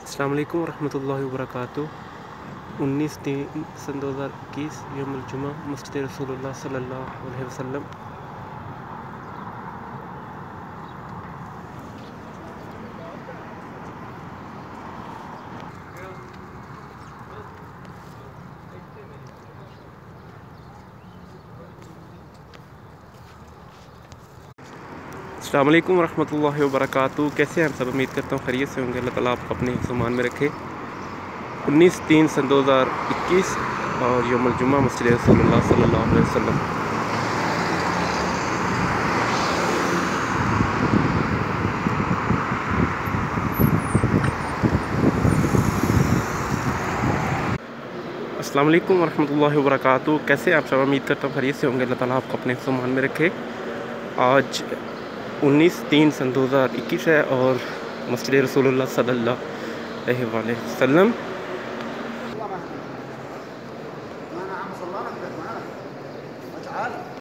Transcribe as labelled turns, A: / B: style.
A: अस्सलाम वालेकुम रहमतुल्लाहि व बरकातुहू। 19/3/2021 यौमुल जुमा, मस्जिद रसूलुल्लाह सल्लल्लाहु अलैहि वसल्लम। अस्सलाम वालेकुम रहमतुल्लाहि व बरकातुहू। कैसे हैं आप सब? उम्मीद करता हूँ खैरियत से होंगे। अल्लाह ताला आपको अपने हिफ्ज़-ओ-मान में रखे। 19/3/2021 और यौमुल जुमा, मस्जिद रसूलुल्लाह सल्लल्लाहु अलैहि वसल्लम। अस्सलाम वालेकुम रहमतुल्लाहि व बरकातुहू। कैसे हैं आप सब? उम्मीद करता हूँ खैरियत से होंगे। अल्लाह ताला आपको अपने हिफ्ज़-ओ-मान में रखे। आज 19/3/2021 है और मस्जिद रसूलुल्लाह सल्लल्लाहु अलैहि वसल्लम